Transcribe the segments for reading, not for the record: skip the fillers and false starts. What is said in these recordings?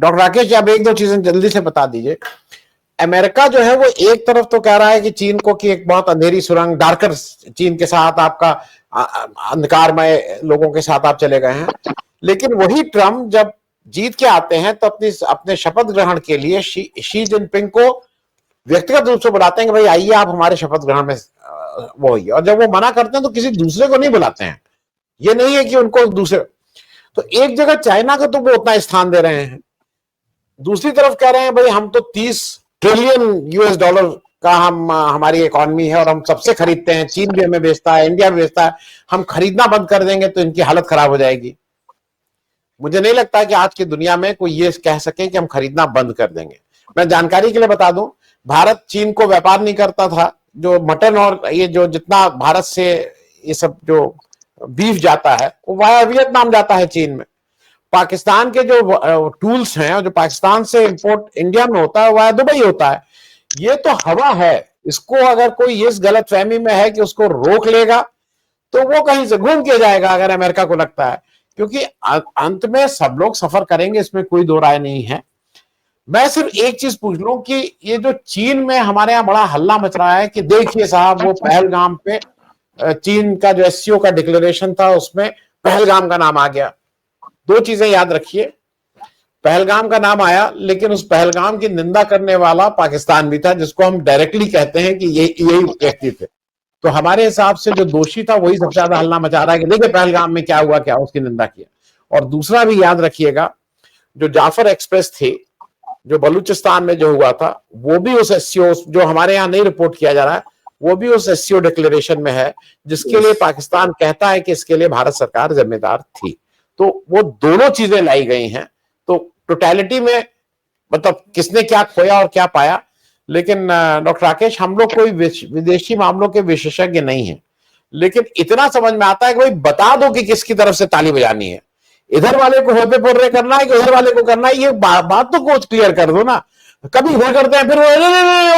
Doctor Rakesh आप एक दो चीजें जल्दी से बता दीजिए। अमेरिका जो है वो एक तरफ तो कह रहा है कि चीन को कि एक बहुत अंधेरी सुरंग, डार्कर चीन के साथ आपका अंधकारमय लोगों के साथ आप चले गए हैं, लेकिन वही ट्रम्प जब जीत के आते हैं तो अपने शपथ ग्रहण के लिए शी जिनपिंग को व्यक्तिगत रूप से बुलाते हैं कि भाई आइए आप हमारे शपथ ग्रहण में वो होइए, और जब वो मना करते हैं तो किसी दूसरे को नहीं बुलाते हैं। ये नहीं है कि उनको दूसरे, तो एक जगह चाइना को तो वो उतना स्थान दे रहे हैं, दूसरी तरफ कह रहे हैं भाई हम तो 30 ट्रिलियन यूएस डॉलर का हमारी इकोनॉमी है और हम सबसे खरीदते हैं, चीन भी हमें बेचता है, इंडिया भी बेचता है, हम खरीदना बंद कर देंगे तो इनकी हालत खराब हो जाएगी। मुझे नहीं लगता कि आज की दुनिया में कोई ये कह सके कि हम खरीदना बंद कर देंगे। मैं जानकारी के लिए बता दूं, भारत चीन को व्यापार नहीं करता था, जो मटन और ये जो जितना भारत से ये सब जो बीफ जाता है वो वाया वियतनाम जाता है चीन में। पाकिस्तान के जो टूल्स हैं और जो पाकिस्तान से इंपोर्ट इंडिया में होता है वह दुबई होता है। ये तो हवा है, इसको अगर कोई इस गलत फहमी में है कि उसको रोक लेगा तो वो कहीं से घूम के जाएगा, अगर अमेरिका को लगता है, क्योंकि अंत में सब लोग सफर करेंगे, इसमें कोई दो राय नहीं है। मैं सिर्फ एक चीज पूछ लूं कि ये जो चीन में हमारे यहाँ बड़ा हल्ला मच रहा है कि देखिए साहब वो पहलगाम पे चीन का जो एससीओ का डिक्लेरेशन था उसमें पहलगाम का नाम आ गया। दो चीजें याद रखिए, पहलगाम का नाम आया लेकिन उस पहलगाम की निंदा करने वाला पाकिस्तान भी था, जिसको हम डायरेक्टली कहते हैं कि यही व्यक्ति थे। तो हमारे हिसाब से जो दोषी था वही सबसे ज्यादा हल्ला मचा रहा है कि देखिए पहलगाम में क्या हुआ, क्या उसकी निंदा किया। और दूसरा भी याद रखिएगा, जो जाफर एक्सप्रेस थी जो बलूचिस्तान में जो हुआ था, वो भी उस एससीओ, जो हमारे यहाँ नहीं रिपोर्ट किया जा रहा है, वो भी उस एससीओ डिक्लेरेशन में है, जिसके लिए पाकिस्तान कहता है कि इसके लिए भारत सरकार जिम्मेदार थी। तो वो दोनों चीजें लाई गई हैं। तो टोटलिटी में मतलब किसने क्या खोया और क्या पाया। लेकिन डॉक्टर राकेश, हम लोग कोई विदेशी मामलों के विशेषज्ञ नहीं है, लेकिन इतना समझ में आता है कि भाई बता दो कि किसकी तरफ से ताली बजानी है, इधर वाले को होते पोर्रे करना है कि उधर वाले को करना है, ये बात तो कुछ क्लियर कर दो ना। कभी इधर करते हैं फिर वो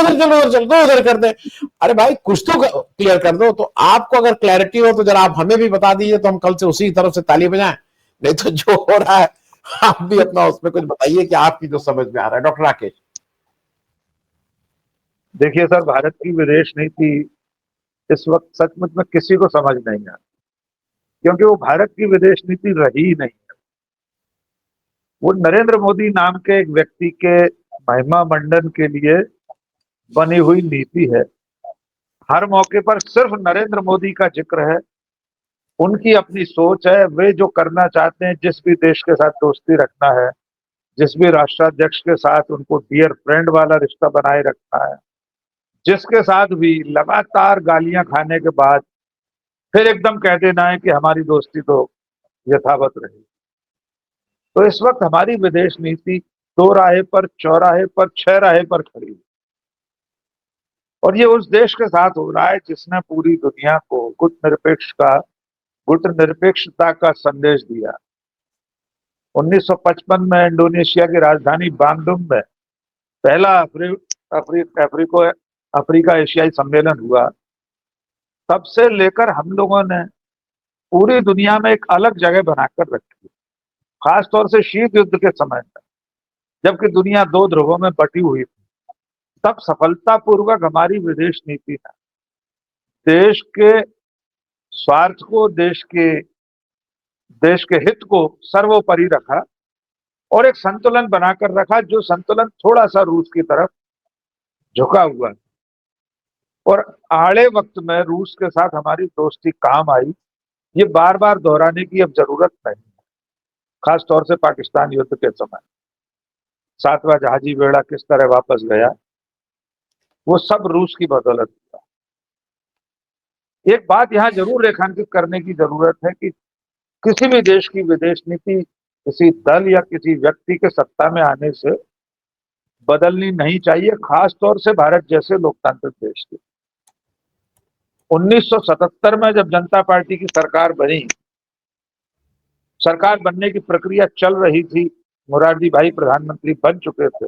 उधर चलो उधर चलो, उधर करते हैं। अरे भाई कुछ तो क्लियर कर दो। तो आपको अगर क्लैरिटी हो तो जरा आप हमें भी बता दीजिए, तो हम कल से उसी तरफ से ताली बजाएं। नहीं तो जो हो रहा है आप भी अपना उसमें कुछ बताइए कि आपकी जो समझ में आ रहा है। डॉक्टर राकेश, देखिए सर, भारत की विदेश नीति इस वक्त सचमुच में किसी को समझ नहीं आ, क्योंकि वो भारत की विदेश नीति रही नहीं है। वो नरेंद्र मोदी नाम के एक व्यक्ति के महिमा मंडन के लिए बनी हुई नीति है। हर मौके पर सिर्फ नरेंद्र मोदी का जिक्र है, उनकी अपनी सोच है, वे जो करना चाहते हैं, जिस भी देश के साथ दोस्ती रखना है, जिस भी राष्ट्राध्यक्ष के साथ उनको डियर फ्रेंड वाला रिश्ता बनाए रखना है, जिसके साथ भी लगातार गालियां खाने के बाद फिर एकदम कह देना है कि हमारी दोस्ती तो यथावत रही। तो इस वक्त हमारी विदेश नीति दो राहे पर, चौराहे पर, छह राहे पर खड़ी है। और ये उस देश के साथ हो रहा है जिसने पूरी दुनिया को गुटनिरपेक्षता का संदेश दिया। 1955 में इंडोनेशिया की राजधानी बांडुंग में पहला अफ्रीका एशियाई सम्मेलन हुआ। तब से लेकर हम लोगों ने पूरी दुनिया में एक अलग जगह बनाकर रखी, खासतौर से शीत युद्ध के समय में, जबकि दुनिया दो ध्रुवों में बटी हुई थी। तब सफलतापूर्वक हमारी विदेश नीति ने देश के स्वार्थ को, देश के हित को सर्वोपरि रखा और एक संतुलन बनाकर रखा, जो संतुलन थोड़ा सा रूस की तरफ झुका हुआ है। और आड़े वक्त में रूस के साथ हमारी दोस्ती काम आई, ये बार बार दोहराने की अब जरूरत नहीं है। खास तौर से पाकिस्तान युद्ध के समय 7वां जहाजी बेड़ा किस तरह वापस गया, वो सब रूस की बदौलत हुआ। एक बात यहां जरूर रेखांकित करने की जरूरत है कि किसी भी देश की विदेश नीति किसी दल या किसी व्यक्ति के सत्ता में आने से बदलनी नहीं चाहिए, खास तौर से भारत जैसे लोकतांत्रिक देश की। 1977 में जब जनता पार्टी की सरकार बनी, सरकार बनने की प्रक्रिया चल रही थी, मोरारजी भाई प्रधानमंत्री बन चुके थे।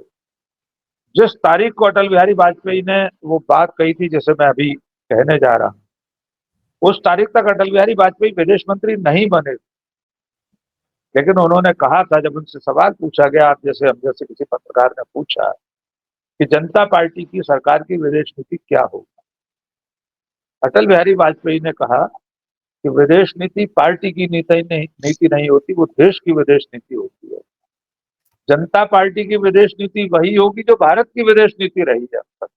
जिस तारीख को अटल बिहारी वाजपेयी ने वो बात कही थी जिसे मैं अभी कहने जा रहा हूं, उस तारीख तक अटल बिहारी वाजपेयी विदेश मंत्री नहीं बने। लेकिन उन्होंने कहा था, जब उनसे सवाल पूछा गया, आप जैसे हम जैसे किसी पत्रकार ने पूछा कि जनता पार्टी की सरकार की विदेश नीति क्या होगी, अटल बिहारी वाजपेयी ने कहा कि विदेश नीति पार्टी की नीति नहीं होती, वो देश की विदेश नीति होती है। जनता पार्टी की विदेश नीति वही होगी जो भारत की विदेश नीति रही है अब तक।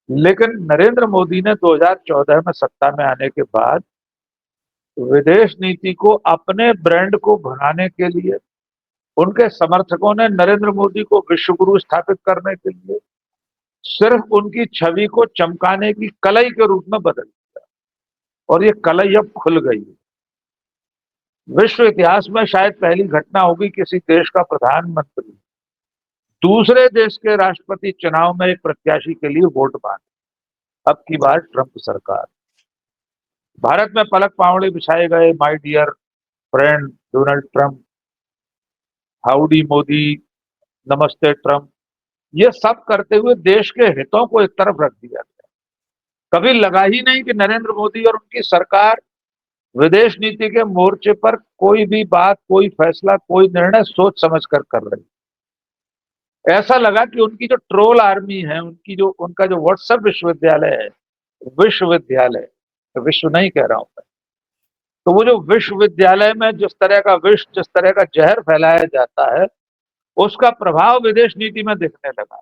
लेकिन नरेंद्र मोदी ने 2014 में सत्ता में आने के बाद विदेश नीति को अपने ब्रांड को भुनाने के लिए, उनके समर्थकों ने नरेंद्र मोदी को विश्व गुरु स्थापित करने के लिए सिर्फ उनकी छवि को चमकाने की कलई के रूप में बदल दिया, और ये कलई अब खुल गई है। विश्व इतिहास में शायद पहली घटना होगी किसी देश का प्रधानमंत्री दूसरे देश के राष्ट्रपति चुनाव में एक प्रत्याशी के लिए वोट मांगे। अब की बार ट्रंप सरकार। भारत में पलक पावड़े बिछाए गए my dear friend Donald Trump, howdy Modi, Namaste Trump, ये सब करते हुए देश के हितों को एक तरफ रख दिया गया। कभी लगा ही नहीं कि नरेंद्र मोदी और उनकी सरकार विदेश नीति के मोर्चे पर कोई भी बात, कोई फैसला, कोई निर्णय सोच समझ कर रही। ऐसा लगा कि उनकी जो ट्रोल आर्मी है, उनका जो व्हाट्सएप विश्वविद्यालय है, विश्वविद्यालय, विश्व नहीं कह रहा हूं मैं, तो वो जो विश्वविद्यालय में जिस तरह का विष, जिस तरह का जहर फैलाया जाता है, उसका प्रभाव विदेश नीति में दिखने लगा।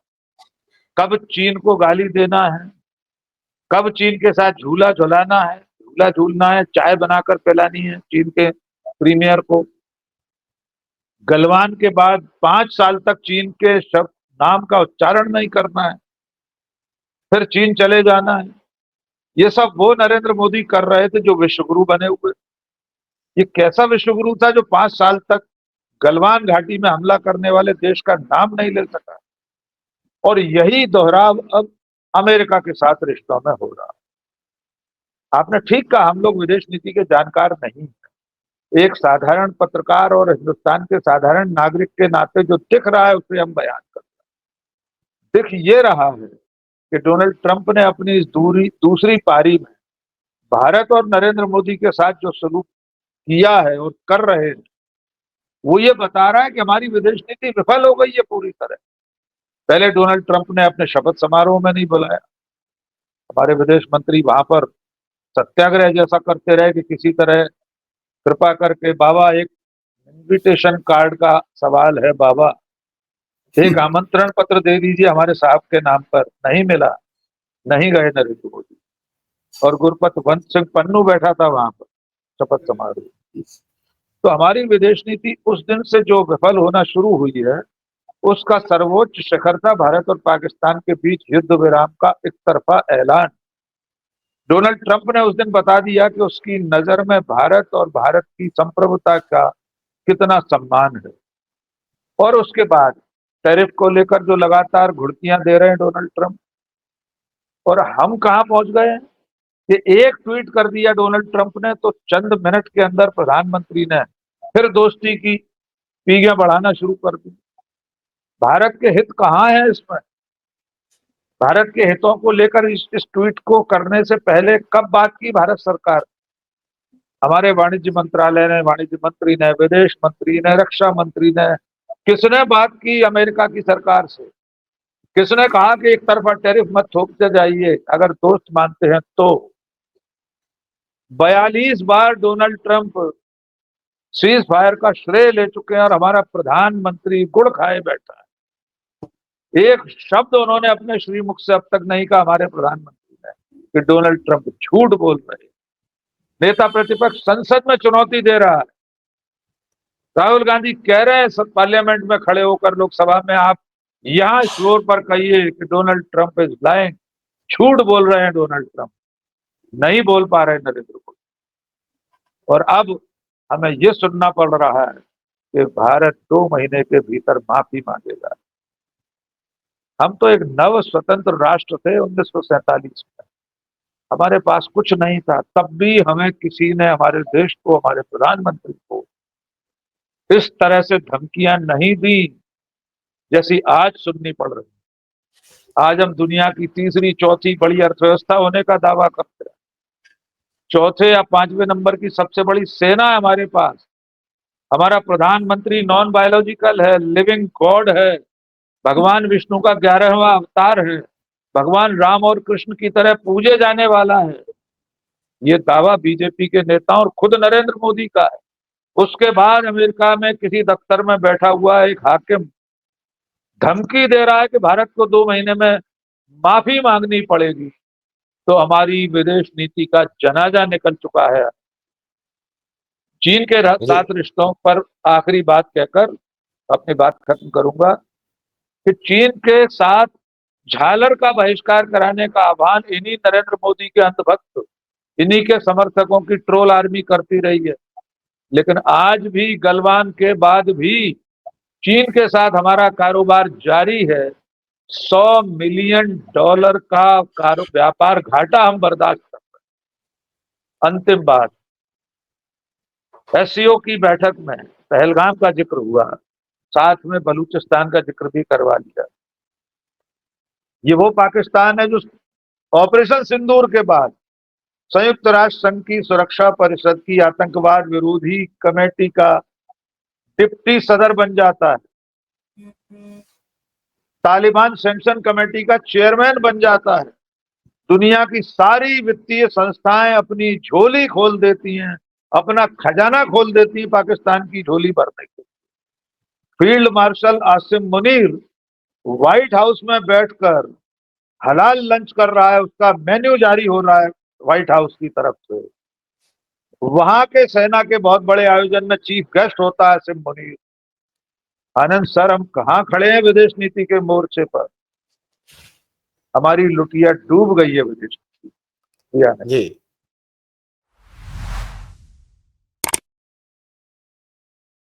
कब चीन को गाली देना है, कब चीन के साथ झूला झुलाना है, झूला झूलना है, चाय बनाकर पिलानी है चीन के प्रीमियर को, गलवान के बाद 5 साल तक चीन के शब्द नाम का उच्चारण नहीं करना है, फिर चीन चले जाना है। ये सब वो नरेंद्र मोदी कर रहे थे जो विश्वगुरु बने हुए। ये कैसा विश्वगुरु था जो 5 साल तक गलवान घाटी में हमला करने वाले देश का नाम नहीं ले सका। और यही दोहराव अब अमेरिका के साथ रिश्तों में हो रहा। आपने ठीक कहा, हम लोग विदेश नीति के जानकार नहीं हैं। एक साधारण पत्रकार और हिंदुस्तान के साधारण नागरिक के नाते जो दिख रहा है उसे हम बयान करते हैं। दिख ये रहा है कि डोनाल्ड ट्रंप ने अपनी इस दूसरी पारी में भारत और नरेंद्र मोदी के साथ जो सलूक किया है और कर रहे हैं, वो ये बता रहा है कि हमारी विदेश नीति विफल हो गई है पूरी तरह। पहले डोनाल्ड ट्रंप ने अपने शपथ समारोह में नहीं बुलाया, हमारे विदेश मंत्री वहां पर सत्याग्रह जैसा करते रहे कि किसी तरह कृपा करके बाबा, एक इनविटेशन कार्ड का सवाल है बाबा, एक आमंत्रण पत्र दे दीजिए हमारे साहब के नाम पर। नहीं मिला, नहीं गए नरेंद्र मोदी, और गुरपतवंत सिंह पन्नू बैठा था वहां पर शपथ समारोह। तो हमारी विदेश नीति उस दिन से जो विफल होना शुरू हुई है, उसका सर्वोच्च शिखर था भारत और पाकिस्तान के बीच युद्ध विराम का एक तरफा ऐलान। डोनाल्ड ट्रंप ने उस दिन बता दिया कि उसकी नजर में भारत और भारत की संप्रभुता का कितना सम्मान है। और उसके बाद टैरिफ को लेकर जो लगातार घुड़कियां दे रहे हैं डोनाल्ड ट्रंप, और हम कहां पहुंच गए हैं कि एक ट्वीट कर दिया डोनाल्ड ट्रंप ने तो चंद मिनट के अंदर प्रधानमंत्री ने फिर दोस्ती की पीढ़ियां बढ़ाना शुरू कर दी। भारत के हित कहां है इसमें? भारत के हितों को लेकर इस ट्वीट को करने से पहले कब बात की भारत सरकार? हमारे वाणिज्य मंत्रालय ने, वाणिज्य मंत्री ने, विदेश मंत्री ने, रक्षा मंत्री ने, किसने बात की अमेरिका की सरकार से? किसने कहा कि एक तरफा टैरिफ मत थोपते जाइए, अगर दोस्त मानते हैं तो? 42 बार डोनाल्ड ट्रंप सीज फायर का श्रेय ले चुके हैं और हमारा प्रधानमंत्री गुड़ खाए बैठा है। एक शब्द उन्होंने अपने श्रीमुख से अब तक नहीं कहा हमारे प्रधानमंत्री ने कि डोनाल्ड ट्रंप झूठ बोल रहे हैं। नेता प्रतिपक्ष संसद में चुनौती दे रहा है, राहुल गांधी कह रहे हैं सब पार्लियामेंट में खड़े होकर लोकसभा में, आप यहां फ्लोर पर कहिए कि डोनाल्ड ट्रंप इज लाइंग, झूठ बोल रहे हैं डोनाल्ड ट्रंप। नहीं बोल पा रहे नरेंद्र मोदी। और अब हमें यह सुनना पड़ रहा है कि भारत 2 महीने के भीतर माफी मांगेगा। हम तो एक नव स्वतंत्र राष्ट्र थे 1947 में, हमारे पास कुछ नहीं था, तब भी हमें किसी ने, हमारे देश को, हमारे प्रधानमंत्री को इस तरह से धमकियां नहीं दी जैसी आज सुननी पड़ रही। आज हम दुनिया की तीसरी चौथी बड़ी अर्थव्यवस्था होने का दावा करते हैं, चौथे या 5वें नंबर की सबसे बड़ी सेना है हमारे पास, हमारा प्रधानमंत्री नॉन बायोलॉजिकल है, लिविंग गॉड है, भगवान विष्णु का 11वां अवतार है, भगवान राम और कृष्ण की तरह पूजे जाने वाला है। ये दावा बीजेपी के नेताओं और खुद नरेंद्र मोदी का है। उसके बाद अमेरिका में किसी दफ्तर में बैठा हुआ एक हाकिम धमकी दे रहा है कि भारत को 2 महीने में माफी मांगनी पड़ेगी। तो हमारी विदेश नीति का जनाजा निकल चुका है। चीन के साथ रिश्तों पर आखिरी बात कहकर अपनी बात खत्म करूंगा कि चीन के साथ झालर का बहिष्कार कराने का आह्वान इन्हीं नरेंद्र मोदी के अंधभक्त, इन्हीं के समर्थकों की ट्रोल आर्मी करती रही है। लेकिन आज भी गलवान के बाद भी चीन के साथ हमारा कारोबार जारी है। $100 मिलियन का व्यापार घाटा हम बर्दाश्त कर रहे हैं। अंतिम बात, एससीओ की बैठक में पहलगाम का जिक्र हुआ, साथ में बलूचिस्तान का जिक्र भी करवा लिया। ये वो पाकिस्तान है जो ऑपरेशन सिंदूर के बाद संयुक्त राष्ट्र संघ की सुरक्षा परिषद की आतंकवाद विरोधी कमेटी का डिप्टी सदर बन जाता है, तालिबान सैंक्शन कमेटी का चेयरमैन बन जाता है। दुनिया की सारी वित्तीय संस्थाएं अपनी झोली खोल देती हैं, अपना खजाना खोल देती हैं पाकिस्तान की झोली भरने के लिए। Field marshal Asim Munir white house में बैठकर हलाल लंच कर रहा है, उसका मेन्यू जारी हो रहा है व्हाइट हाउस की तरफ से। वहां के सेना के बहुत बड़े आयोजन में चीफ गेस्ट होता है आसिम मुनीर। आनंद सर, हम कहां खड़े हैं विदेश नीति के मोर्चे पर? हमारी लुटिया डूब गई है विदेश नीति। जी।